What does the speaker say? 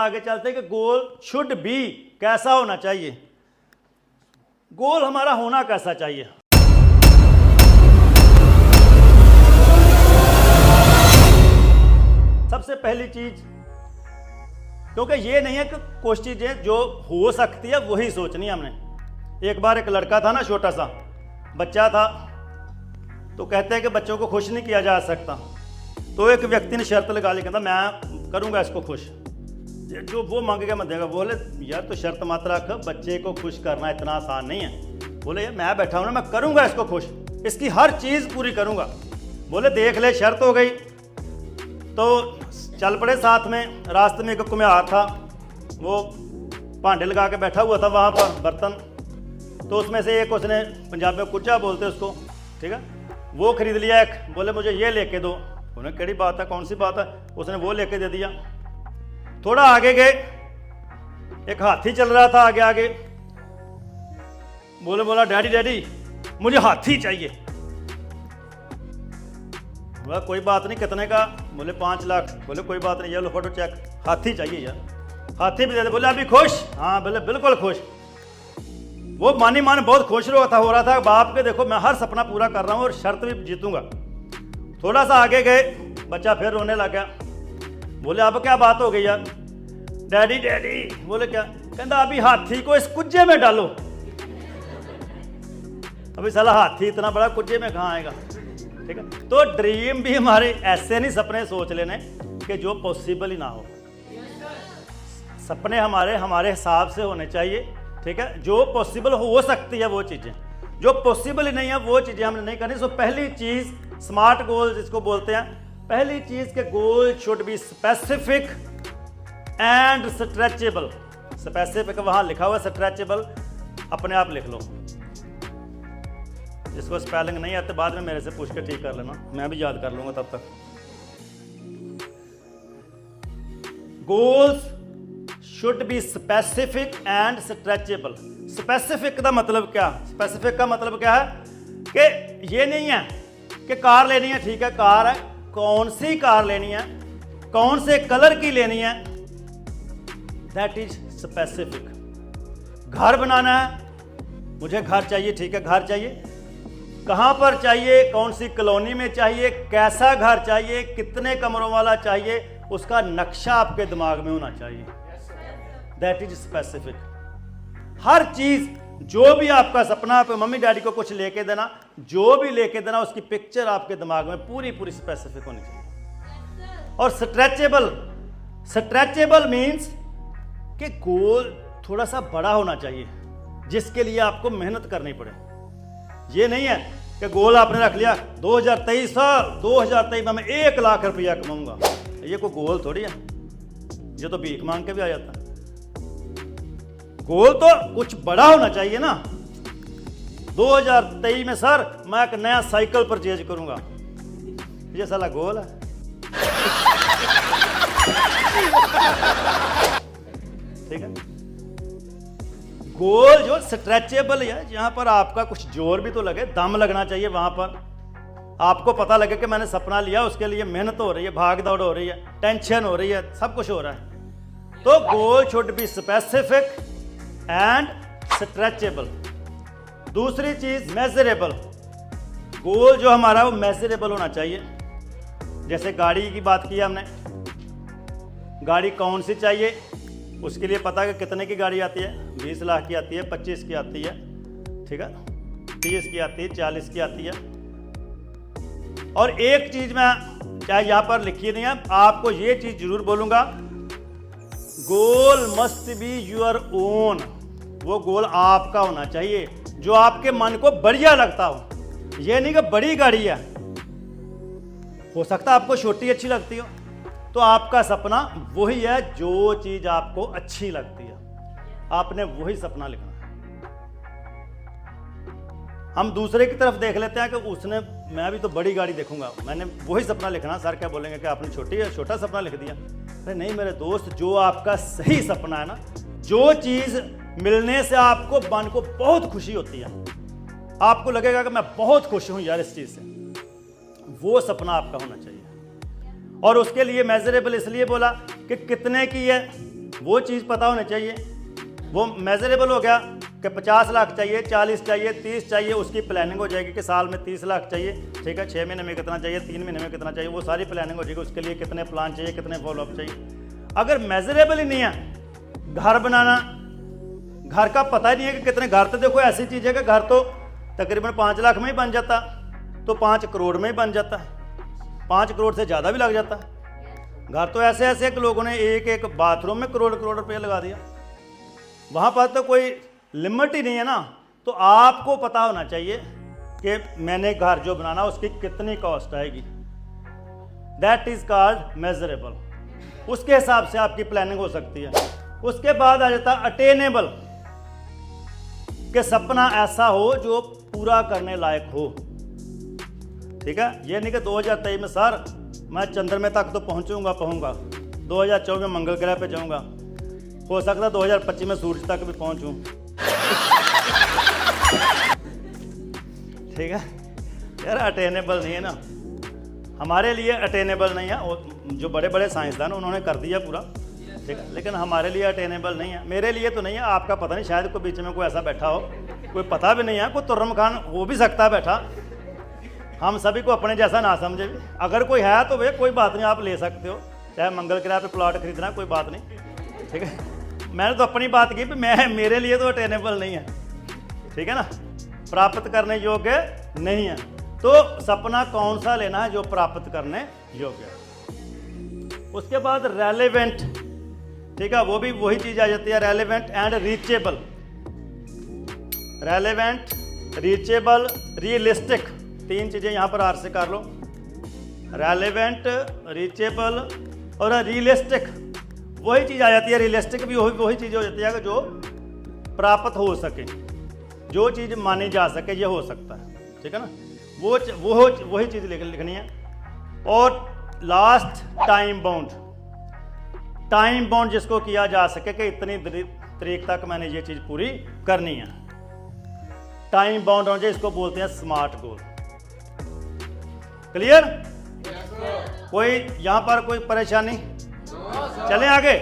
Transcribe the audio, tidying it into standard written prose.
आगे चलते हैं कि गोल शुड बी कैसा होना चाहिए। गोल हमारा होना कैसा चाहिए। सबसे पहली चीज, क्योंकि ये नहीं है कि कुछ चीजें जो हो सकती है वही सोचनी है हमने। एक बार एक लड़का था ना, छोटा सा बच्चा था, तो कहते हैं कि बच्चों को खुश नहीं किया जा सकता। तो एक व्यक्ति ने शर्त लगा ली, कहता मैं करूंगा इसको खुश, जो वो मांगेगा मैं देगा। बोले यार तो शर्त मत रख, बच्चे को खुश करना इतना आसान नहीं है। बोले यार मैं बैठा हूं ना, मैं करूंगा इसको खुश, इसकी हर चीज पूरी करूंगा। बोले देख ले, शर्त हो गई। तो चल पड़े साथ में। रास्ते में एक कुम्हार था, वो भांडे लगा के बैठा हुआ था वहाँ पर, बर्तन। तो उसमें से एक उसने, पंजाबी में कुचा बोलते उसको, ठीक है, वो खरीद लिया एक। बोले मुझे ये लेके दो। उन्हें केड़ी बात है, कौन सी बात है, उसने वो लेके दे दिया। थोड़ा आगे गए, एक हाथी चल रहा था आगे आगे। बोला डैडी डैडी मुझे हाथी चाहिए। बोला कोई बात नहीं, कितने का? बोले 5 लाख। बोले कोई बात नहीं, ये लो फोटो चेक, हाथी चाहिए यार। हाथी भी दे दे। बोले अभी खुश? हाँ। बोले बिल्कुल खुश। वो मानी मान बहुत खुश हो रहा था बाप के, देखो मैं हर सपना पूरा कर रहा हूँ और शर्त भी जीतूंगा। थोड़ा सा आगे गए, बच्चा फिर रोने लग गया। बोले अब क्या बात हो गई यार? Daddy daddy. बोले क्या? कहता अभी हाथी को इस कुज्जे में डालो। अभी साला हाथी इतना बड़ा कुज्जे में कहाँ आएगा? ठीक है, तो ड्रीम भी हमारे ऐसे नहीं सपने सोच लेने कि जो पॉसिबल ही ना हो। सपने हमारे हिसाब से होने चाहिए, ठीक है। जो पॉसिबल हो सकती है वो चीज़ें, जो पॉसिबल ही नहीं है वो चीज़ें हमने नहीं करनी। सो पहली चीज़ स्मार्ट गोल जिसको बोलते हैं, पहली चीज़ के goal should be specific and stretchable. Specific वहाँ लिखा हुआ, स्ट्रेचेबल अपने आप लिख लो। जिसको स्पेलिंग नहीं आते बाद में मेरे से पूछ के ठीक कर लेना, मैं भी याद कर लूँगा तब तक। Goals should be specific and stretchable. Specific का मतलब क्या? स्पेसिफिक का मतलब क्या है कि ये नहीं है कि कार लेनी है, ठीक है कार है, कौन सी कार लेनी है, कौन से कलर की लेनी है, दैट इज स्पेसिफिक। घर बनाना है, मुझे घर चाहिए, ठीक है घर चाहिए, कहाँ पर चाहिए, कौन सी कॉलोनी में चाहिए, कैसा घर चाहिए, कितने कमरों वाला चाहिए, उसका नक्शा आपके दिमाग में होना चाहिए, दैट इज स्पेसिफिक। हर चीज, जो भी आपका सपना, आप मम्मी डैडी को कुछ लेके देना, जो भी लेके देना, उसकी पिक्चर आपके दिमाग में पूरी पूरी स्पेसिफिक होनी चाहिए। और स्ट्रेचेबल, स्ट्रेचेबल मीन्स कि गोल थोड़ा सा बड़ा होना चाहिए, जिसके लिए आपको मेहनत करनी पड़े। ये नहीं है कि गोल आपने रख लिया 2023 में मैं 1 लाख रुपया कमाऊंगा, ये कोई गोल थोड़ी है, ये तो भीख मांग के भी आ जाता है। गोल तो कुछ बड़ा होना चाहिए ना। 2023 में सर मैं एक नया साइकिल परचेज करूंगा, ये साला गोल है। ठीक है, गोल जो स्ट्रेचेबल है, जहां पर आपका कुछ जोर भी तो लगे, दम लगना चाहिए, वहां पर आपको पता लगे कि मैंने सपना लिया, उसके लिए मेहनत हो रही है, भाग दौड़ हो रही है, टेंशन हो रही है, सब कुछ हो रहा है। तो goal should be specific and stretchable. दूसरी चीज मेजरेबल। गोल जो हमारा वो मेजरेबल होना चाहिए। जैसे गाड़ी की बात की हमने, गाड़ी कौन सी चाहिए, उसके लिए पता है कि कितने की गाड़ी आती है, 20 लाख की आती है, 25 की आती है, ठीक है, 30 की आती है, 40 की आती है। और एक चीज मैं चाहे यहां पर लिखी नहीं है, आपको ये चीज जरूर बोलूंगा, गोल मस्ट बी योर ओन। वो गोल आपका होना चाहिए जो आपके मन को बढ़िया लगता हो। ये नहीं कि बड़ी गाड़ी है, हो सकता है आपको छोटी अच्छी लगती हो, तो आपका सपना वही है जो चीज आपको अच्छी लगती है, आपने वही सपना लिखना है। हम दूसरे की तरफ देख लेते हैं कि उसने, मैं भी तो बड़ी गाड़ी देखूंगा, मैंने वही सपना लिखना। सर क्या बोलेंगे कि आपने छोटा सपना लिख दिया। अरे नहीं मेरे दोस्त, जो आपका सही सपना है ना, जो चीज मिलने से आपको मन को बहुत खुशी होती है, आपको लगेगा कि मैं बहुत खुश हूं यार इस चीज से, वो सपना आपका होना चाहिए। और उसके लिए मेजरेबल इसलिए बोला कि कितने की है, वो चीज़ पता होनी चाहिए। वो मेजरेबल हो गया कि 50 लाख चाहिए, 40 चाहिए, 30 चाहिए, उसकी प्लानिंग हो जाएगी कि साल में 30 लाख चाहिए, ठीक है, 6 महीने में कितना चाहिए, 3 महीने में कितना चाहिए, वो सारी प्लानिंग हो जाएगी। उसके लिए कितने प्लान चाहिए, कितने फॉलोअप चाहिए। अगर मेजरेबल ही नहीं है, घर बनाना, घर का पता ही नहीं है कि कितने, घर तो देखो ऐसी चीज़ है कि घर तो तकरीबन 5 लाख में ही बन जाता, तो 5 करोड़ में ही बन जाता, 5 करोड़ से ज़्यादा भी लग जाता है। घर तो ऐसे ऐसे कि लोगों ने एक एक बाथरूम में करोड़ करोड़ रुपये लगा दिया। वहाँ पर तो कोई लिमिट ही नहीं है ना। तो आपको पता होना चाहिए कि मैंने घर जो बनाना उसकी कितनी कॉस्ट आएगी। That is called measurable. उसके हिसाब से आपकी प्लानिंग हो सकती है। उसके बाद आ जाता है अटेनेबल, कि सपना ऐसा हो जो पूरा करने लायक हो। ठीक है, ये नहीं कि 2023 में सर मैं चंद्रमा तक तो पहुंचूंगा 2024 में मंगल ग्रह पे जाऊंगा, हो सकता है 2025 में सूरज तक भी पहुंचूं। ठीक है यार, अटेनेबल नहीं है ना, हमारे लिए अटेनेबल नहीं है। जो बड़े बड़े साइंसदान उन्होंने कर दिया पूरा, ठीक है, लेकिन हमारे लिए अटेनेबल नहीं है। मेरे लिए तो नहीं है, आपका पता नहीं, शायद कोई बीच में कोई ऐसा बैठा हो, कोई पता भी नहीं है, कोई तुर्रम खान हो भी सकता है बैठा। हम सभी को अपने जैसा ना समझे भी, अगर कोई है तो वे कोई बात नहीं, आप ले सकते हो, चाहे मंगल ग्रह पे प्लॉट खरीदना, कोई बात नहीं, ठीक है। मैंने तो अपनी बात की, मेरे लिए तो अटेनेबल नहीं है, ठीक है ना, प्राप्त करने योग्य नहीं है। तो सपना कौन सा लेना है जो प्राप्त करने योग्य है। उसके बाद रेलेवेंट, ठीक है, वो भी वही चीज आ जाती है, relevant and reachable. Relevant, reachable, realistic, 3 चीजें यहां पर आर से कर लो। रेलेवेंट, रीचेबल और रियलिस्टिक, वही चीज आ जाती है। रियलिस्टिक भी वही चीज हो जाती है कि जो प्राप्त हो सके, जो चीज मानी जा सके, ये हो सकता है, ठीक है ना, वो वही चीज लिखनी है। और last time bound, time bound जिसको किया जा सके कि इतनी तारीख तक मैंने ये चीज पूरी करनी है। टाइम बाउंड होना चाहिए, इसको बोलते हैं स्मार्ट गोल। क्लियर? कोई यहां पर कोई परेशानी? चलें आगे।